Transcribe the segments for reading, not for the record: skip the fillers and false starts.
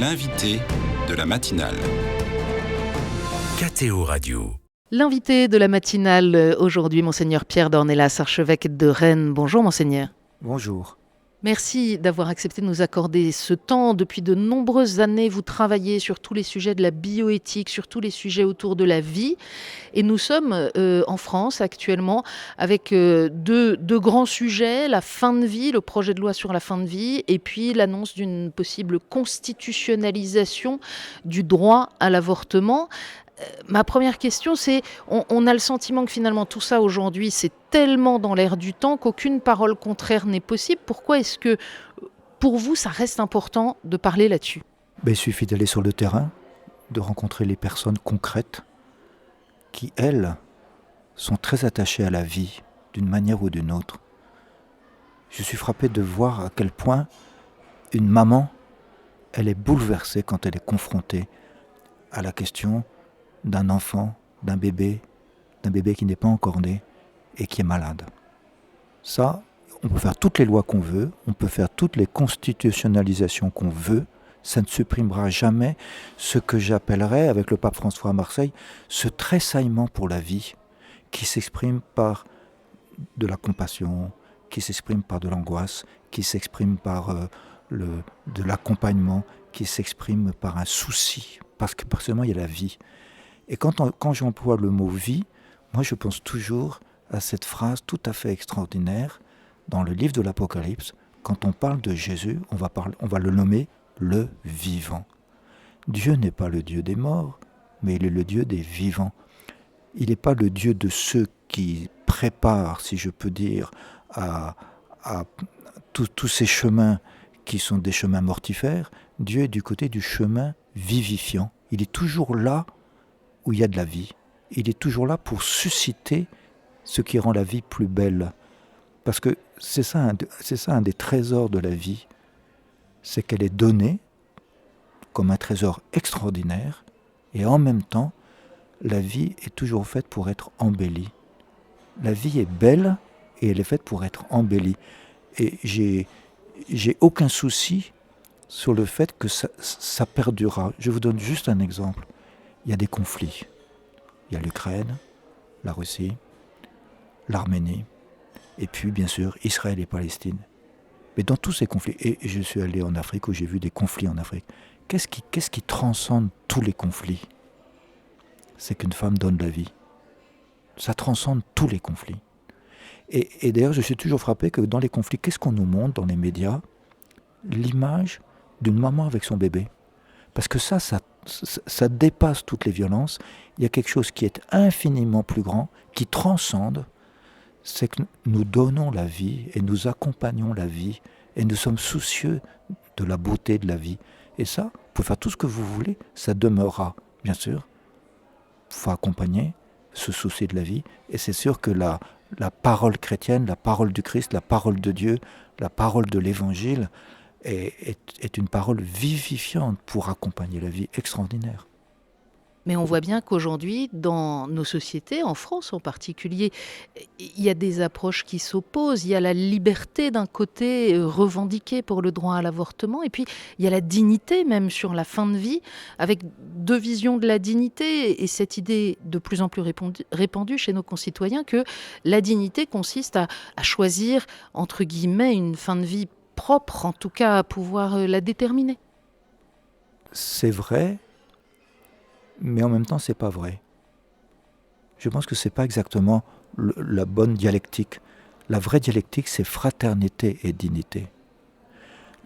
L'invité de la matinale. KTO Radio. L'invité de la matinale aujourd'hui, Monseigneur Pierre Dornelas, archevêque de Rennes. Bonjour Monseigneur. Bonjour. Merci d'avoir accepté de nous accorder ce temps. Depuis de nombreuses années, vous travaillez sur tous les sujets de la bioéthique, sur tous les sujets autour de la vie. Et nous sommes en France actuellement avec deux grands sujets, la fin de vie, le projet de loi sur la fin de vie, et puis l'annonce d'une possible constitutionnalisation du droit à l'avortement. Ma première question, c'est, on a le sentiment que finalement tout ça aujourd'hui, c'est tellement dans l'air du temps qu'aucune parole contraire n'est possible. Pourquoi est-ce que, pour vous, ça reste important de parler là-dessus ? Il suffit d'aller sur le terrain, de rencontrer les personnes concrètes qui, elles, sont très attachées à la vie, d'une manière ou d'une autre. Je suis frappé de voir à quel point une maman, elle est bouleversée quand elle est confrontée à la question d'un enfant, d'un bébé qui n'est pas encore né et qui est malade. Ça, on peut faire toutes les lois qu'on veut, on peut faire toutes les constitutionnalisations qu'on veut, ça ne supprimera jamais ce que j'appellerais, avec le pape François à Marseille, ce tressaillement pour la vie qui s'exprime par de la compassion, qui s'exprime par de l'angoisse, qui s'exprime par de l'accompagnement, qui s'exprime par un souci, parce que personnellement il y a la vie. Et quand j'emploie le mot « vie », moi je pense toujours à cette phrase tout à fait extraordinaire dans le livre de l'Apocalypse. Quand on parle de Jésus, on va le nommer le vivant. Dieu n'est pas le Dieu des morts, mais il est le Dieu des vivants. Il n'est pas le Dieu de ceux qui préparent, si je peux dire, à tous ces chemins qui sont des chemins mortifères. Dieu est du côté du chemin vivifiant. Il est toujours là où il y a de la vie. Il est toujours là pour susciter ce qui rend la vie plus belle. Parce que c'est ça un des trésors de la vie, c'est qu'elle est donnée comme un trésor extraordinaire, et en même temps, la vie est toujours faite pour être embellie. La vie est belle, et elle est faite pour être embellie. Et j'ai aucun souci sur le fait que ça perdurera. Je vous donne juste un exemple. Il y a des conflits. Il y a l'Ukraine, la Russie, l'Arménie, et puis bien sûr Israël et Palestine. Mais dans tous ces conflits, et je suis allé en Afrique où j'ai vu des conflits en Afrique, qu'est-ce qui transcende tous les conflits ? C'est qu'une femme donne la vie. Ça transcende tous les conflits. Et d'ailleurs, je suis toujours frappé que dans les conflits, qu'est-ce qu'on nous montre dans les médias ? L'image d'une maman avec son bébé. Parce que ça dépasse toutes les violences. Il y a quelque chose qui est infiniment plus grand, qui transcende. C'est que nous donnons la vie et nous accompagnons la vie et nous sommes soucieux de la beauté de la vie. Et ça, vous pouvez faire tout ce que vous voulez, ça demeurera, bien sûr. Il faut accompagner, se soucier de la vie. Et c'est sûr que la parole chrétienne, la parole du Christ, la parole de Dieu, la parole de l'Évangile, est une parole vivifiante pour accompagner la vie extraordinaire. Mais on voit bien qu'aujourd'hui, dans nos sociétés, en France en particulier, il y a des approches qui s'opposent. Il y a la liberté d'un côté revendiquée pour le droit à l'avortement, et puis il y a la dignité même sur la fin de vie, avec deux visions de la dignité, et cette idée de plus en plus répandue chez nos concitoyens que la dignité consiste à choisir, entre guillemets, une fin de vie propre, en tout cas à pouvoir la déterminer. C'est vrai, mais en même temps, c'est pas vrai. Je pense que c'est pas exactement la bonne dialectique. La vraie dialectique, c'est fraternité et dignité.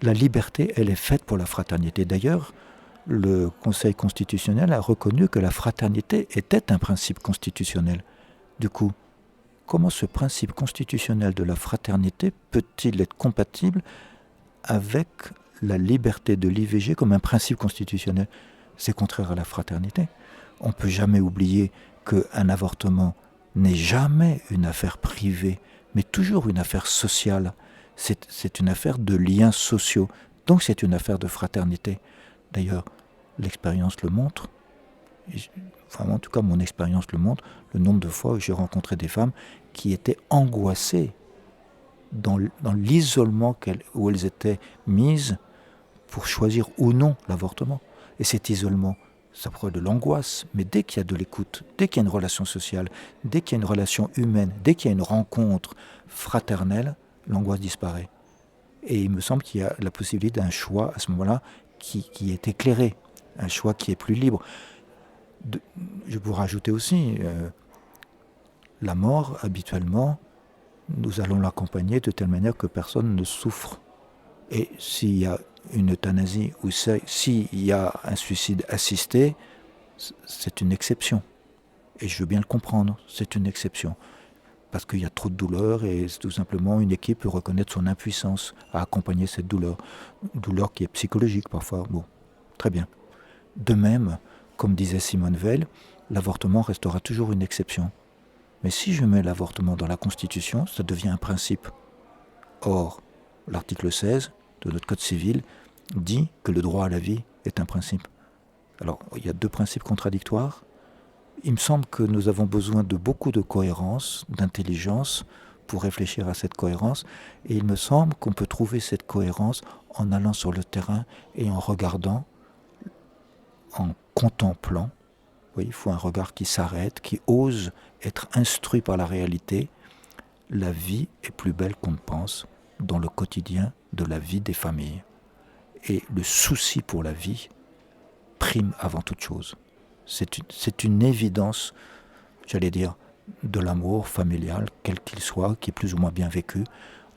La liberté, elle est faite pour la fraternité. D'ailleurs, le Conseil constitutionnel a reconnu que la fraternité était un principe constitutionnel. Du coup, comment ce principe constitutionnel de la fraternité peut-il être compatible avec la liberté de l'IVG comme un principe constitutionnel ? C'est contraire à la fraternité. On ne peut jamais oublier qu'un avortement n'est jamais une affaire privée, mais toujours une affaire sociale. C'est une affaire de liens sociaux. Donc c'est une affaire de fraternité. D'ailleurs, l'expérience le montre. En tout cas, mon expérience le montre. Le nombre de fois où j'ai rencontré des femmes qui étaient angoissées dans l'isolement où elles étaient mises pour choisir ou non l'avortement. Et cet isolement, ça provoque de l'angoisse, mais dès qu'il y a de l'écoute, dès qu'il y a une relation sociale, dès qu'il y a une relation humaine, dès qu'il y a une rencontre fraternelle, l'angoisse disparaît. Et il me semble qu'il y a la possibilité d'un choix à ce moment-là qui est éclairé, un choix qui est plus libre. Je pourrais rajouter aussi, la mort, habituellement, nous allons l'accompagner de telle manière que personne ne souffre. Et s'il y a une euthanasie ou s'il y a un suicide assisté, c'est une exception. Et je veux bien le comprendre, c'est une exception. Parce qu'il y a trop de douleur et tout simplement une équipe peut reconnaître son impuissance à accompagner cette douleur. Douleur qui est psychologique parfois. Bon, très bien. De même, comme disait Simone Veil, l'avortement restera toujours une exception. Mais si je mets l'avortement dans la Constitution, ça devient un principe. Or, l'article 16 de notre Code civil dit que le droit à la vie est un principe. Alors, il y a deux principes contradictoires. Il me semble que nous avons besoin de beaucoup de cohérence, d'intelligence pour réfléchir à cette cohérence. Et il me semble qu'on peut trouver cette cohérence en allant sur le terrain et en regardant, en contemplant. Oui, il faut un regard qui s'arrête, qui ose être instruit par la réalité. La vie est plus belle qu'on ne pense dans le quotidien de la vie des familles. Et le souci pour la vie prime avant toute chose. C'est une évidence, j'allais dire, de l'amour familial, quel qu'il soit, qui est plus ou moins bien vécu.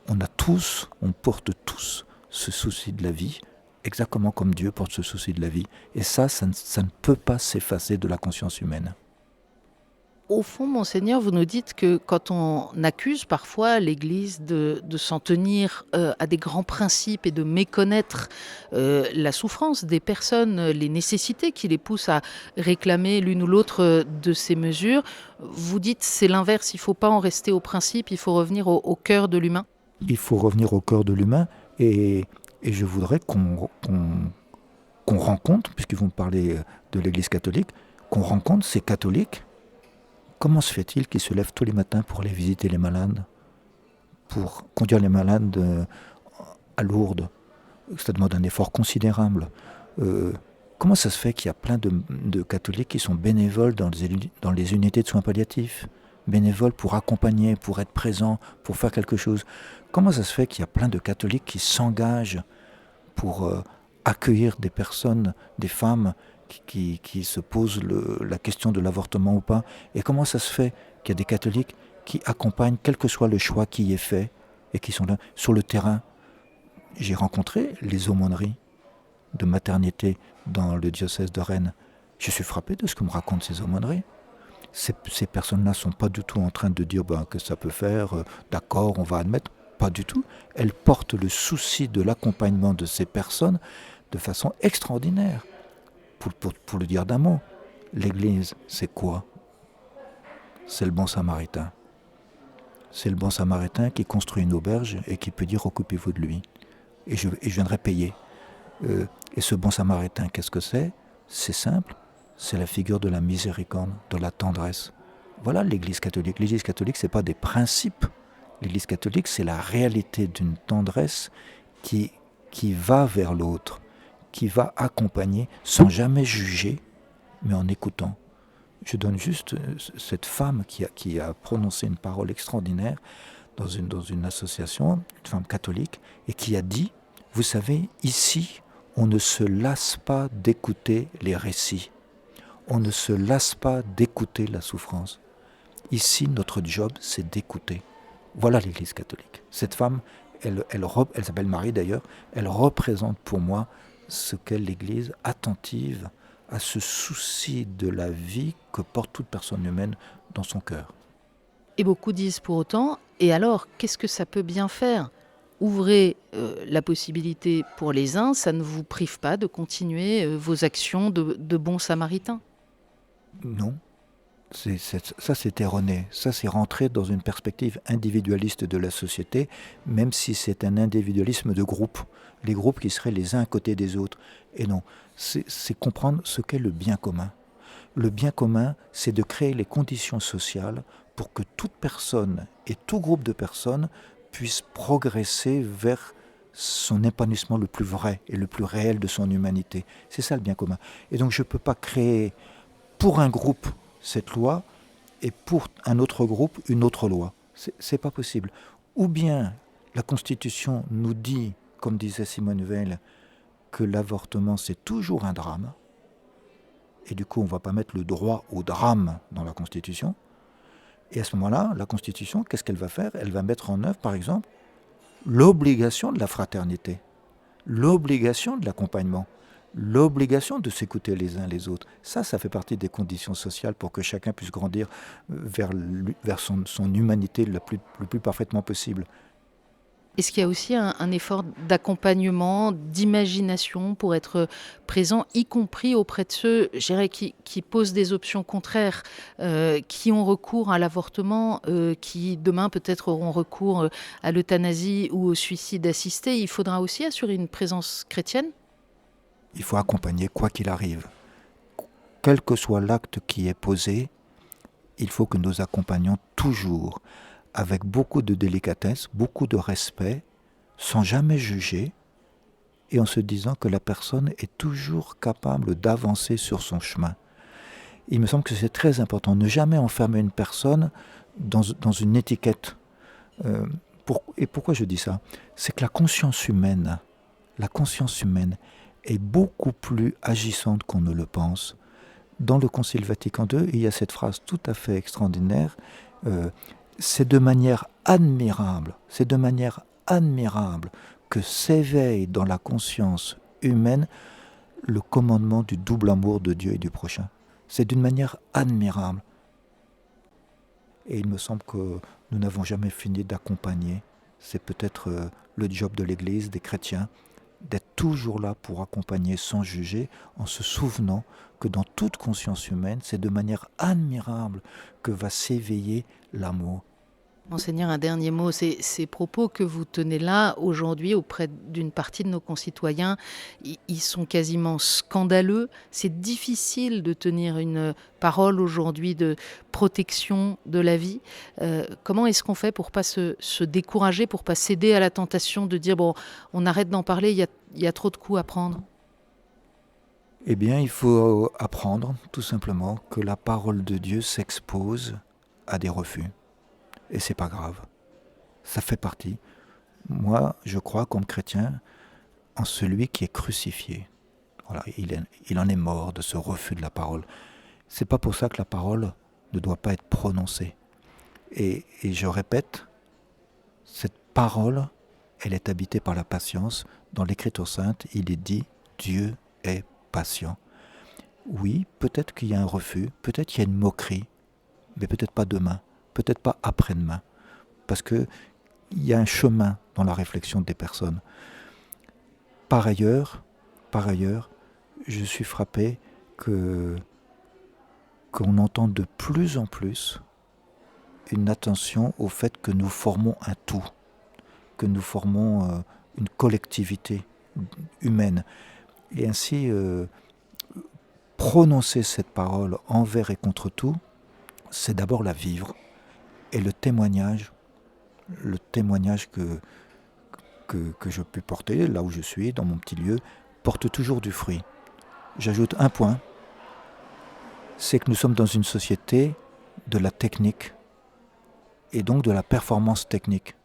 On porte tous ce souci de la vie, exactement comme Dieu porte ce souci de la vie. Et ça ne peut pas s'effacer de la conscience humaine. Au fond, Monseigneur, vous nous dites que quand on accuse parfois l'Église de s'en tenir à des grands principes et de méconnaître la souffrance des personnes, les nécessités qui les poussent à réclamer l'une ou l'autre de ces mesures, vous dites c'est l'inverse, il ne faut pas en rester aux principes, il faut revenir au cœur de l'humain. Il faut revenir au cœur de l'humain et je voudrais qu'on rencontre, puisqu'ils vont parler de l'Église catholique, qu'on rencontre ces catholiques. Comment se fait-il qu'ils se lèvent tous les matins pour aller visiter les malades, pour conduire les malades à Lourdes? Ça demande un effort considérable. Comment ça se fait qu'il y a plein de catholiques qui sont bénévoles dans les unités de soins palliatifs, bénévoles pour accompagner, pour être présents, pour faire quelque chose? Comment ça se fait qu'il y a plein de catholiques qui s'engagent pour accueillir des personnes, des femmes qui se posent la question de l'avortement ou pas? Et comment ça se fait qu'il y a des catholiques qui accompagnent, quel que soit le choix qui est fait, et qui sont là sur le terrain? J'ai rencontré les aumôneries de maternité dans le diocèse de Rennes. Je suis frappé de ce que me racontent ces aumôneries. Ces personnes-là ne sont pas du tout en train de dire que ça peut faire, d'accord, on va admettre. Pas du tout. Elles portent le souci de l'accompagnement de ces personnes de façon extraordinaire. Pour le dire d'un mot, l'Église, c'est quoi? C'est le bon samaritain. C'est le bon samaritain qui construit une auberge et qui peut dire occupez-vous de lui. Et je viendrai payer. Et ce bon samaritain, qu'est-ce que c'est? C'est simple, c'est la figure de la miséricorde, de la tendresse. Voilà l'Église catholique. L'Église catholique, ce n'est pas des principes. L'Église catholique, c'est la réalité d'une tendresse qui va vers l'autre, qui va accompagner sans jamais juger, mais en écoutant. Je donne juste cette femme qui a prononcé une parole extraordinaire dans une association, une femme catholique, et qui a dit, vous savez, ici, on ne se lasse pas d'écouter les récits. On ne se lasse pas d'écouter la souffrance. Ici, notre job, c'est d'écouter. Voilà l'Église catholique. Cette femme, elle s'appelle Marie d'ailleurs, elle représente pour moi ce qu'est l'Église attentive à ce souci de la vie que porte toute personne humaine dans son cœur. Et beaucoup disent pour autant, et alors, qu'est-ce que ça peut bien faire? Ouvrez la possibilité pour les uns, ça ne vous prive pas de continuer vos actions de bons samaritains. Non, ça c'est erroné. Ça c'est rentrer dans une perspective individualiste de la société, même si c'est un individualisme de groupe. Les groupes qui seraient les uns à côté des autres. Et non, c'est comprendre ce qu'est le bien commun. Le bien commun, c'est de créer les conditions sociales pour que toute personne et tout groupe de personnes puissent progresser vers son épanouissement le plus vrai et le plus réel de son humanité. C'est ça le bien commun. Et donc je ne peux pas créer pour un groupe cette loi et pour un autre groupe une autre loi. C'est pas possible. Ou bien la Constitution nous dit, comme disait Simone Veil, que l'avortement c'est toujours un drame, et du coup on ne va pas mettre le droit au drame dans la Constitution. Et à ce moment-là, la Constitution, qu'est-ce qu'elle va faire? Elle va mettre en œuvre, par exemple, l'obligation de la fraternité, l'obligation de l'accompagnement, l'obligation de s'écouter les uns les autres. Ça fait partie des conditions sociales pour que chacun puisse grandir vers son humanité le plus parfaitement possible. Est-ce qu'il y a aussi un effort d'accompagnement, d'imagination pour être présent, y compris auprès de ceux, je dirais, qui posent des options contraires, qui ont recours à l'avortement, qui demain peut-être auront recours à l'euthanasie ou au suicide assisté? Il faudra aussi assurer une présence chrétienne? Il faut accompagner quoi qu'il arrive. Quel que soit l'acte qui est posé, il faut que nous accompagnions toujours avec beaucoup de délicatesse, beaucoup de respect, sans jamais juger, et en se disant que la personne est toujours capable d'avancer sur son chemin. Il me semble que c'est très important, ne jamais enfermer une personne dans une étiquette. Et pourquoi je dis ça? C'est que la conscience humaine est beaucoup plus agissante qu'on ne le pense. Dans le Concile Vatican II, il y a cette phrase tout à fait extraordinaire, c'est de manière admirable que s'éveille dans la conscience humaine le commandement du double amour de Dieu et du prochain. C'est d'une manière admirable. Et il me semble que nous n'avons jamais fini d'accompagner. C'est peut-être le job de l'Église, des chrétiens, d'être toujours là pour accompagner sans juger, en se souvenant que dans toute conscience humaine, c'est de manière admirable que va s'éveiller l'amour. Monseigneur, un dernier mot. Ces propos que vous tenez là, aujourd'hui, auprès d'une partie de nos concitoyens, ils sont quasiment scandaleux. C'est difficile de tenir une parole aujourd'hui de protection de la vie. Comment est-ce qu'on fait pour ne pas se décourager, pour ne pas céder à la tentation de dire, bon, on arrête d'en parler, il y a trop de coups à prendre? Eh bien, il faut apprendre, tout simplement, que la parole de Dieu s'expose à des refus. Et c'est pas grave. Ça fait partie. Moi, je crois, comme chrétien, en celui qui est crucifié. Voilà, il en est mort de ce refus de la parole. C'est pas pour ça que la parole ne doit pas être prononcée. Et je répète, cette parole, elle est habitée par la patience. Dans l'Écriture sainte, il est dit « Dieu est patient ». Oui, peut-être qu'il y a un refus, peut-être qu'il y a une moquerie, mais peut-être pas demain. Peut-être pas après-demain, parce qu'il y a un chemin dans la réflexion des personnes. Par ailleurs, je suis frappé qu'on entend de plus en plus une attention au fait que nous formons un tout, que nous formons une collectivité humaine. Et ainsi, prononcer cette parole envers et contre tout, c'est d'abord la vivre. Et le témoignage que je peux porter, là où je suis, dans mon petit lieu, porte toujours du fruit. J'ajoute un point, c'est que nous sommes dans une société de la technique et donc de la performance technique.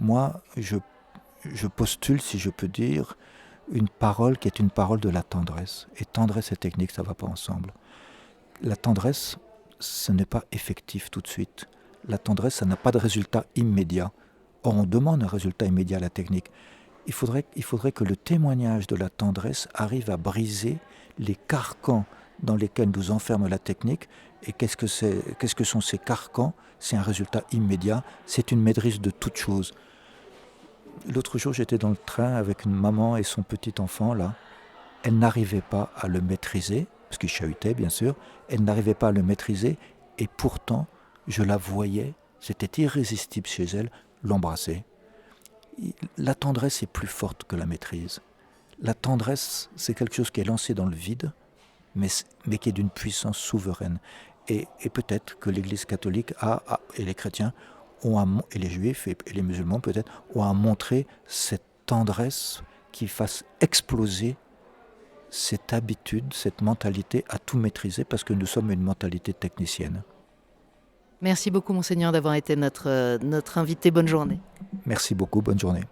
Moi, je postule, si je peux dire, une parole qui est une parole de la tendresse. Et tendresse et technique, ça ne va pas ensemble. La tendresse, ce n'est pas effectif tout de suite. La tendresse, ça n'a pas de résultat immédiat. Or, on demande un résultat immédiat à la technique. Il faudrait que le témoignage de la tendresse arrive à briser les carcans dans lesquels nous enferme la technique. Et qu'est-ce que sont ces carcans? C'est un résultat immédiat, c'est une maîtrise de toute chose. L'autre jour, j'étais dans le train avec une maman et son petit enfant, là. Elle n'arrivait pas à le maîtriser, parce qu'il chahutait, bien sûr. Elle n'arrivait pas à le maîtriser, et pourtant, je la voyais, c'était irrésistible chez elle, l'embrasser. La tendresse est plus forte que la maîtrise. La tendresse, c'est quelque chose qui est lancé dans le vide, mais qui est d'une puissance souveraine. Et peut-être que l'Église catholique et les chrétiens, et les juifs et les musulmans peut-être, ont à montrer cette tendresse qui fasse exploser cette habitude, cette mentalité à tout maîtriser, parce que nous sommes une mentalité technicienne. Merci beaucoup, Monseigneur, d'avoir été notre invité. Bonne journée. Merci beaucoup, bonne journée.